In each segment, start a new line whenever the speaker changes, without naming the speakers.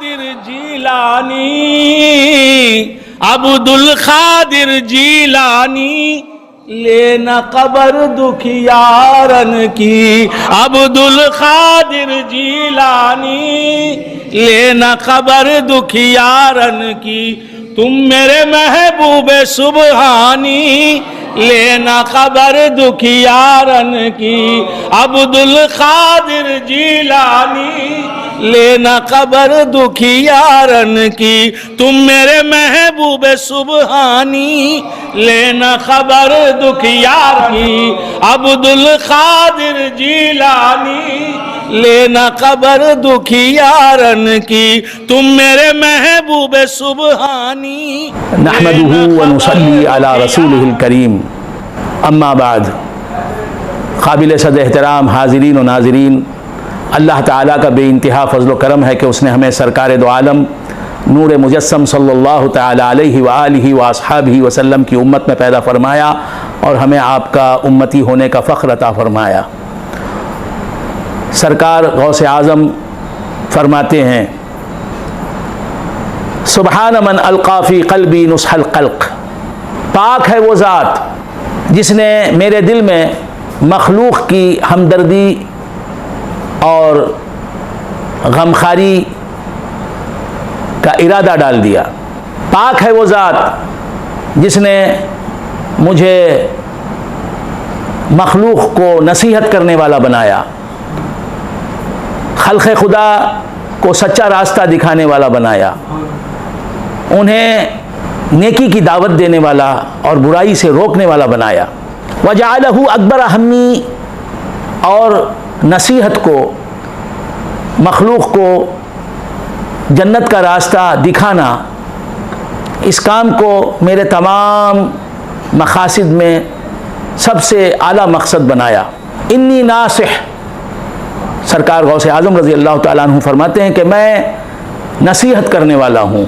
القادر جیلانی عبد القادر جیلانی لینا قبر دکھیارن کی عبد القادر جیلانی لینا قبر دکھیارن کی تم میرے محبوب سبحانی لینا خبر دکھیارن کی عبد القادر جیلانی لینا خبر دکھیارن کی تم میرے محبوب سبحانی لینا خبر دکھیارن کی عبد القادر جیلانی لینا خبر دکھیارن کی تم میرے محبوب سبحانی
نحمده ونصلي على رسوله الكريم اما بعد قابل صد احترام حاضرین و ناظرین، اللہ تعالیٰ کا بے انتہا فضل و کرم ہے کہ اس نے ہمیں سرکار دو عالم نور مجسم صلی اللہ تعالیٰ علیہ وآلہ واصحابہ وسلم کی امت میں پیدا فرمایا اور ہمیں آپ کا امتی ہونے کا فخر عطا فرمایا۔ سرکار غوث اعظم فرماتے ہیں سبحان من القا فی قلبی نصح القلق، پاک ہے وہ ذات جس نے میرے دل میں مخلوق کی ہمدردی اور غمخواری کا ارادہ ڈال دیا۔ پاک ہے وہ ذات جس نے مجھے مخلوق کو نصیحت کرنے والا بنایا، خلق خدا کو سچا راستہ دکھانے والا بنایا، انہیں نیکی کی دعوت دینے والا اور برائی سے روکنے والا بنایا۔ وجعلہ اکبر ہمی، اور نصیحت کو، مخلوق کو جنت کا راستہ دکھانا، اس کام کو میرے تمام مقاصد میں سب سے اعلیٰ مقصد بنایا۔ انی ناصح، سرکار غوث اعظم رضی اللہ تعالیٰ عنہ فرماتے ہیں کہ میں نصیحت کرنے والا ہوں،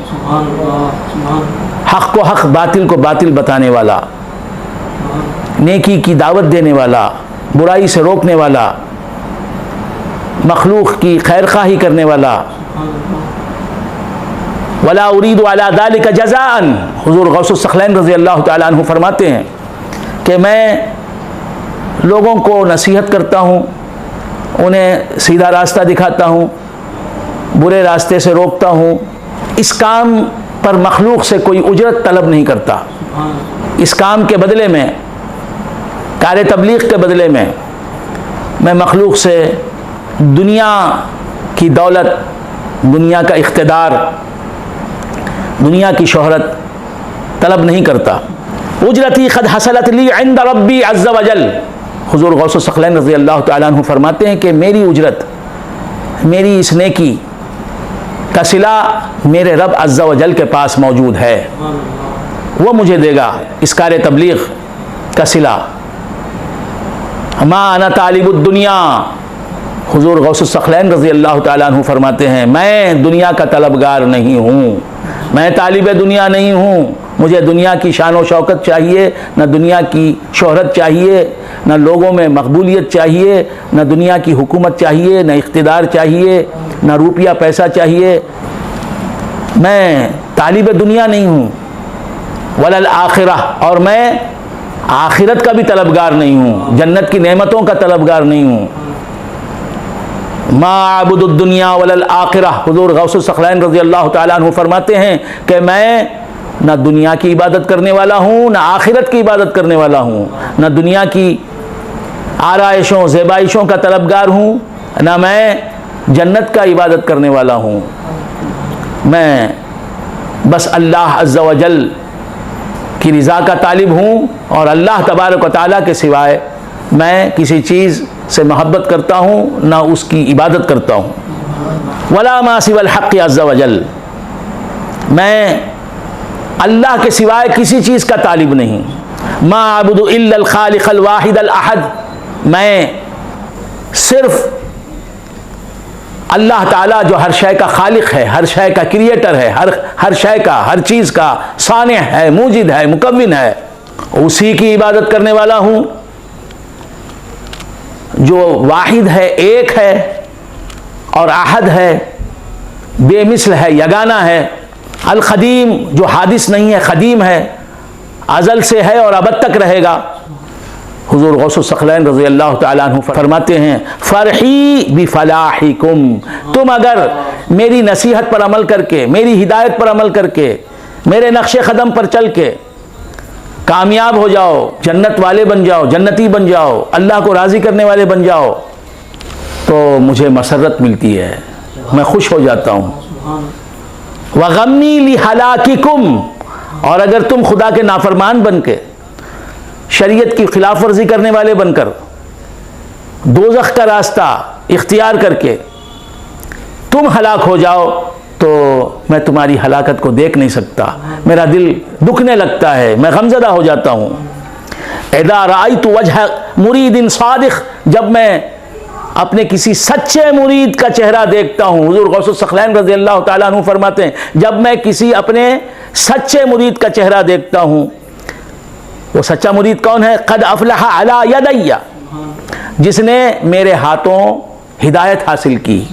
حق کو حق، باطل کو باطل بتانے والا، نیکی کی دعوت دینے والا، برائی سے روکنے والا، مخلوق کی خیر خواہی کرنے والا۔ ولا اريد على ذلك جزاء، حضور غوث الثقلین رضی اللہ تعالیٰ عنہ فرماتے ہیں کہ میں لوگوں کو نصیحت کرتا ہوں، انہیں سیدھا راستہ دکھاتا ہوں، برے راستے سے روکتا ہوں، اس کام پر مخلوق سے کوئی اجرت طلب نہیں کرتا۔ اس کام کے بدلے میں، کار تبلیغ کے بدلے میں مخلوق سے دنیا کی دولت، دنیا کا اقتدار، دنیا کی شہرت طلب نہیں کرتا۔ اجرتی قد حصلت لی عند ربی عز وجل، حضور غوث الثقلین رضی اللہ تعالیٰ عنہ فرماتے ہیں کہ میری اجرت، میری اس نیکی کا صلہ میرے رب عز و جل کے پاس موجود ہے، وہ مجھے دے گا اس کار تبلیغ کا صلہ۔ ما انا طالب الدنیا، حضور غوث الثقلین رضی اللہ تعالیٰ عنہ فرماتے ہیں میں دنیا کا طلبگار نہیں ہوں، میں طالب دنیا نہیں ہوں۔ مجھے دنیا کی شان و شوکت چاہیے، نہ دنیا کی شہرت چاہیے، نہ لوگوں میں مقبولیت چاہیے، نہ دنیا کی حکومت چاہیے، نہ اقتدار چاہیے، نہ روپیہ پیسہ چاہیے۔ میں طالب دنیا نہیں ہوں۔ ولا الآخرہ، اور میں آخرت کا بھی طلبگار نہیں ہوں، جنت کی نعمتوں کا طلبگار نہیں ہوں۔ ما اعبد الدنیا ولا الآخرہ، حضور غوث الثقلین رضی اللہ تعالیٰ عنہ فرماتے ہیں کہ میں نہ دنیا کی عبادت کرنے والا ہوں، نہ آخرت کی عبادت کرنے والا ہوں، نہ دنیا کی آرائشوں زیبائشوں کا طلبگار ہوں، نہ میں جنت کا عبادت کرنے والا ہوں۔ میں بس اللہ عز و جل کی رضا کا طالب ہوں، اور اللہ تبارک و تعالیٰ کے سوائے میں کسی چیز سے محبت کرتا ہوں نہ اس کی عبادت کرتا ہوں۔ ولا ما سوى الحق عز و جل، میں اللہ کے سوائے کسی چیز کا طالب نہیں۔ ما اعبد الا الخالق الواحد الاحد، میں صرف اللہ تعالیٰ جو ہر شے کا خالق ہے، ہر شے کا کریٹر ہے، ہر شے کا، ہر چیز کا صانع ہے، موجد ہے، مکون ہے، اسی کی عبادت کرنے والا ہوں جو واحد ہے، ایک ہے اور احد ہے، بے مثل ہے، یگانہ ہے، القدیم جو حادث نہیں ہے، قدیم ہے، ازل سے ہے اور ابد تک رہے گا۔ حضور غوث الثقلین رضی اللہ تعالیٰ عنہ فرماتے ہیں فرحی بفلاحکم، تم اگر میری نصیحت پر عمل کر کے، میری ہدایت پر عمل کر کے، میرے نقش قدم پر چل کے کامیاب ہو جاؤ، جنت والے بن جاؤ، جنتی بن جاؤ، اللہ کو راضی کرنے والے بن جاؤ، تو مجھے مسرت ملتی ہے، میں خوش ہو جاتا ہوں۔ وغمی لہلاککم، اور اگر تم خدا کے نافرمان بن کے، شریعت کی خلاف ورزی کرنے والے بن کر، دوزخ کا راستہ اختیار کر کے تم ہلاک ہو جاؤ، تو میں تمہاری ہلاکت کو دیکھ نہیں سکتا، میرا دل دکھنے لگتا ہے، میں غمزدہ ہو جاتا ہوں۔ اذا رأیت وجہ مرید صادق، جب میں اپنے کسی سچے مرید کا چہرہ دیکھتا ہوں، حضور غوث الثقلین رضی اللہ تعالیٰ عنہ فرماتے ہیں جب میں کسی اپنے سچے مرید کا چہرہ دیکھتا ہوں، وہ سچا مرید کون ہے؟ قد افلح علی یدی، جس نے میرے ہاتھوں ہدایت حاصل کی،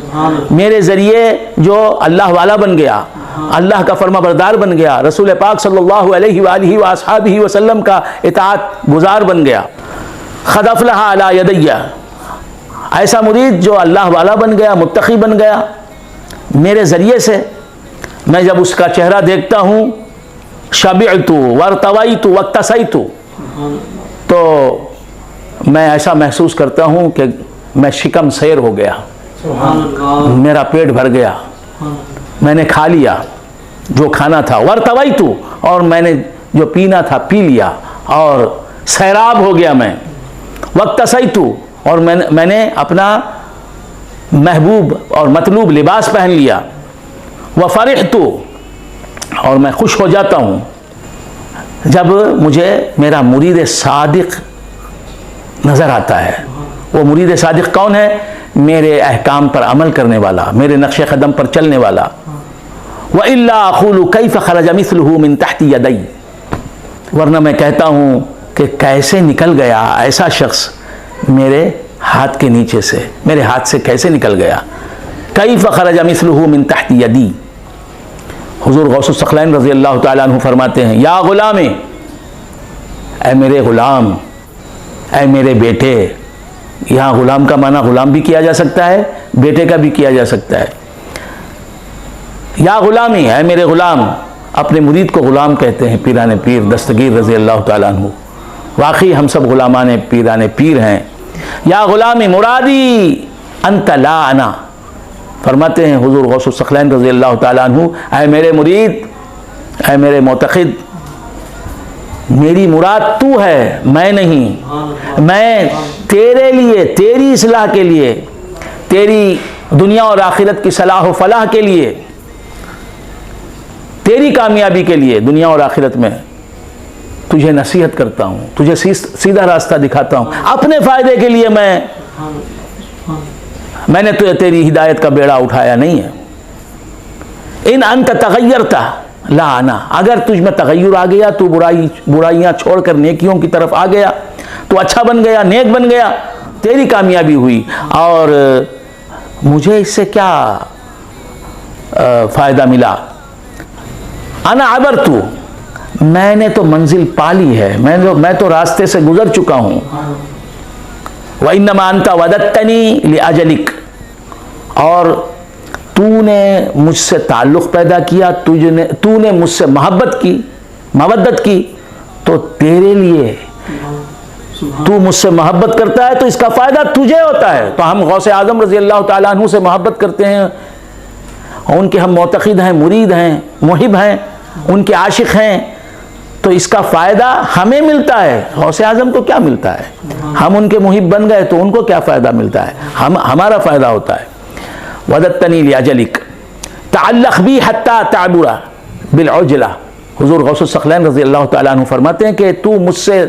میرے ذریعے جو اللہ والا بن گیا، اللہ کا فرما بردار بن گیا، رسول پاک صلی اللہ علیہ وآلہ وآصحابہ وسلم کا اطاعت گزار بن گیا۔ قد افلح علی یدی، ایسا مرید جو اللہ والا بن گیا، متقی بن گیا میرے ذریعے سے، میں جب اس کا چہرہ دیکھتا ہوں شبعت وارتویت واکتسیت، تو میں ایسا محسوس کرتا ہوں کہ میں شکم سیر ہو گیا، میرا پیٹ بھر گیا، میں نے کھا لیا جو کھانا تھا، وارتویت، اور میں نے جو پینا تھا پی لیا اور سیراب ہو گیا میں، واکتسیت، اور میں نے اپنا محبوب اور مطلوب لباس پہن لیا، وفرحت، اور میں خوش ہو جاتا ہوں جب مجھے میرا مرید صادق نظر آتا ہے۔ وہ مرید صادق کون ہے؟ میرے احکام پر عمل کرنے والا، میرے نقش قدم پر چلنے والا۔ وَإِلَّا أَقُولُ كَيْفَ خَرَجَ مِثْلُهُ مِنْ تَحْتِ يَدَيَّ، ورنہ میں کہتا ہوں کہ کیسے نکل گیا ایسا شخص میرے ہاتھ کے نیچے سے، میرے ہاتھ سے کیسے نکل گیا۔ كَيْفَ خَرَجَ مِثْلُهُ مِنْ تَحْتِ يَدِي، حضور غوث الثقلین رضی اللہ تعالیٰ عنہ فرماتے ہیں یا غلام، اے میرے غلام، اے میرے بیٹے، یہاں غلام کا معنی غلام بھی کیا جا سکتا ہے، بیٹے کا بھی کیا جا سکتا ہے۔ یا غلامی، اے میرے غلام، اپنے مرید کو غلام کہتے ہیں پیران پیر دستگیر رضی اللہ تعالیٰ عنہ، واقعی ہم سب غلامان پیران پیر ہیں۔ یا غلامی مرادی انت لا انا، فرماتے ہیں حضور غوث الثقلین رضی اللہ تعالیٰ عنہ اے میرے مرید، اے میرے معتقد، میری مراد تو ہے، میں نہیں، میں تیرے لیے، تیری اصلاح کے لیے، تیری دنیا اور آخرت کی صلاح و فلاح کے لیے، تیری کامیابی کے لیے دنیا اور آخرت میں تجھے نصیحت کرتا ہوں، تجھے سیدھا راستہ دکھاتا ہوں، اپنے فائدے کے لیے میں نے تیری ہدایت کا بیڑا اٹھایا نہیں ہے۔ ان انت تغیرت لا انا، اگر تجھ میں تغیر آ گیا، تو برائیاں چھوڑ کر نیکیوں کی طرف آ گیا، تو اچھا بن گیا، نیک بن گیا، تیری کامیابی ہوئی، اور مجھے اس سے کیا فائدہ ملا؟ انا عبرت، میں نے تو منزل پالی ہے، میں تو راستے سے گزر چکا ہوں۔ وَإِنَّمَا أَنْتَ وَدَدْتَنِي لِأَجَلِكَ، اور تو نے مجھ سے تعلق پیدا کیا، تو نے مجھ سے محبت کی، مودت کی، تو تیرے لیے، تو مجھ سے محبت کرتا ہے تو اس کا فائدہ تجھے ہوتا ہے۔ تو ہم غوث اعظم رضی اللہ تعالیٰ عنہ سے محبت کرتے ہیں، ان کے ہم معتقد ہیں، مرید ہیں، محب ہیں، ان کے عاشق ہیں، تو اس کا فائدہ ہمیں ملتا ہے۔ غوث اعظم کو کیا ملتا ہے؟ ہم ان کے محب بن گئے تو ان کو کیا فائدہ ملتا ہے؟ ہمارا فائدہ ہوتا ہے۔ وَدَدْتَنِي لِأَجَلِكَ تَعَلَّقْ بِي حَتَّى تَعْبُرَ بِالْعُجْلَةِ، حضور غوث الثقلین رضی اللہ تعالیٰ عنہ فرماتے ہیں کہ تو مجھ سے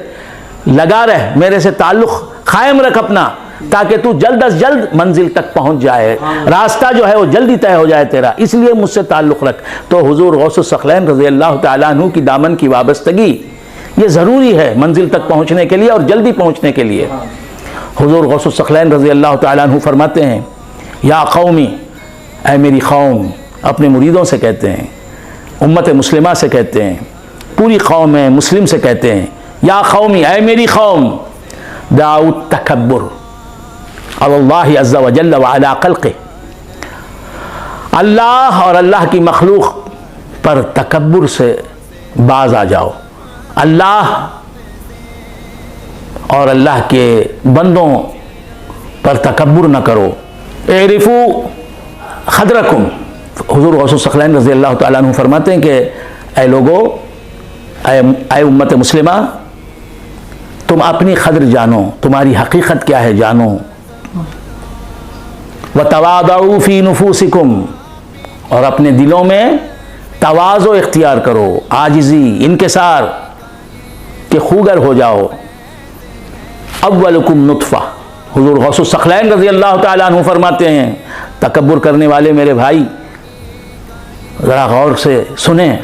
لگا رہ، میرے سے تعلق قائم رکھ اپنا، تاکہ تو جلد از جلد منزل تک پہنچ جائے، راستہ جو ہے وہ جلدی طے ہو جائے تیرا، اس لیے مجھ سے تعلق رکھ۔ تو حضور غوث الثقلین رضی اللہ تعالیٰ عنہ کی دامن کی وابستگی یہ ضروری ہے منزل تک پہنچنے کے لیے اور جلدی پہنچنے کے لیے۔ حضور غوث الثقلین رضی اللہ تعالیٰ عنہ فرماتے ہیں یا قومی، اے میری قوم، اپنے مریدوں سے کہتے ہیں، امت مسلمہ سے کہتے ہیں، پوری قوم مسلم سے کہتے ہیں، یا قومی، اے میری قوم، دعوا التکبر علی اللہ عز وجل وعلی خلقہ، اللہ اور اللہ کی مخلوق پر تکبر سے باز آ جاؤ، اللہ اور اللہ کے بندوں پر تکبر نہ کرو، اعرفوا قدرکم۔ حضور غوث الثقلین رضی اللہ تعالیٰ عنہ فرماتے ہیں کہ اے لوگو، اے امت مسلمہ، تم اپنی قدر جانو، تمہاری حقیقت کیا ہے جانو، وتواضعوا فی نفوسکم، اور اپنے دلوں میں تواضع اختیار کرو، عاجزی، انکسار کہ خوگر ہو جاؤ۔ اولکم نطفہ، حضور غوث الثقلین رضی اللہ تعالیٰ عنہ فرماتے ہیں، تکبر کرنے والے میرے بھائی ذرا غور سے سنیں،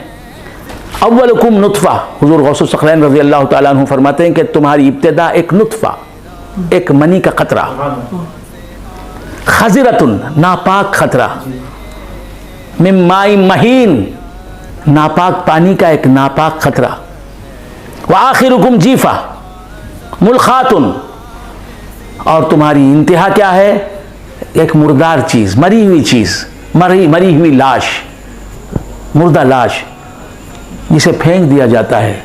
اولکم نطفہ، حضور غوث الثقلین رضی اللہ تعالیٰ عنہ فرماتے ہیں کہ تمہاری ابتدا ایک نطفہ، ایک منی کا قطرہ، خضرۃ، ناپاک قطرہ، من ماء مہین، ناپاک پانی کا ایک ناپاک قطرہ، وآخرکم جیفہ ملخات، اور تمہاری انتہا کیا ہے؟ ایک مردار چیز، مری ہوئی چیز، مری ہوئی لاش، مردہ لاش جسے پھینک دیا جاتا ہے،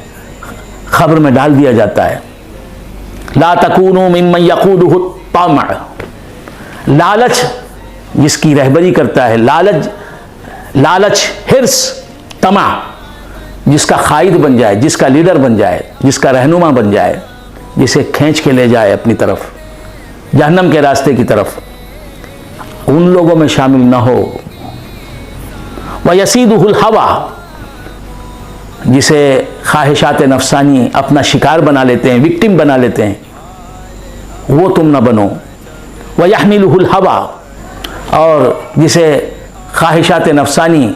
قبر میں ڈال دیا جاتا ہے۔ لا تکونوا ممن یقودہ الطمع، لالچ جس کی رہبری کرتا ہے، لالچ، حرص، طمع جس کا قائد بن جائے، جس کا لیڈر بن جائے، جس کا رہنما بن جائے، جسے کھینچ کے لے جائے اپنی طرف، جہنم کے راستے کی طرف، ان لوگوں میں شامل نہ ہو۔ وَيَسِيدُهُ الْهَوَىٰ، جسے خواہشات نفسانی اپنا شکار بنا لیتے ہیں، وکٹم بنا لیتے ہیں، وہ تم نہ بنو۔ وَيَحْمِلُهُ الْهَوَىٰ، اور جسے خواہشات نفسانی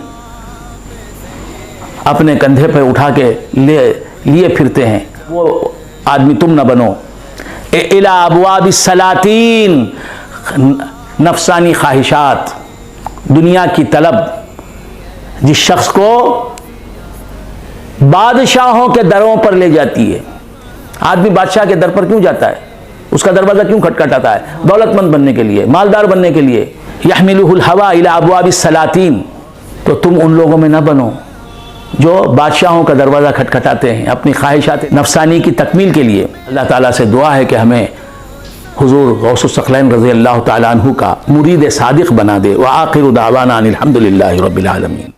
اپنے کندھے پہ اٹھا کے لیے پھرتے ہیں، وہ آدمی تم نہ بنو۔ اِلَىٰ أَبْوَابِ السَّلَاطِينِ، نفسانی خواہشات، دنیا کی طلب جس شخص کو بادشاہوں کے دروں پر لے جاتی ہے۔ آدمی بادشاہ کے در پر کیوں جاتا ہے؟ اس کا دروازہ کیوں کھٹکھٹاتا ہے؟ دولت مند بننے کے لیے، مالدار بننے کے لیے۔ يَحْمِلُهُ الْهَوَىٰ إِلَىٰ أَبْوَابِ السَّلَاطِينِ، تو تم ان لوگوں میں نہ بنو جو بادشاہوں کا دروازہ کھٹکھٹاتے ہیں اپنی خواہشات نفسانی کی تکمیل کے لیے۔ اللہ تعالیٰ سے دعا ہے کہ ہمیں حضور غوث الثقلین رضی اللہ تعالیٰ عنہ کا مرید صادق بنا دے۔ وآخر دعوانا ان الحمد للہ رب العالمین۔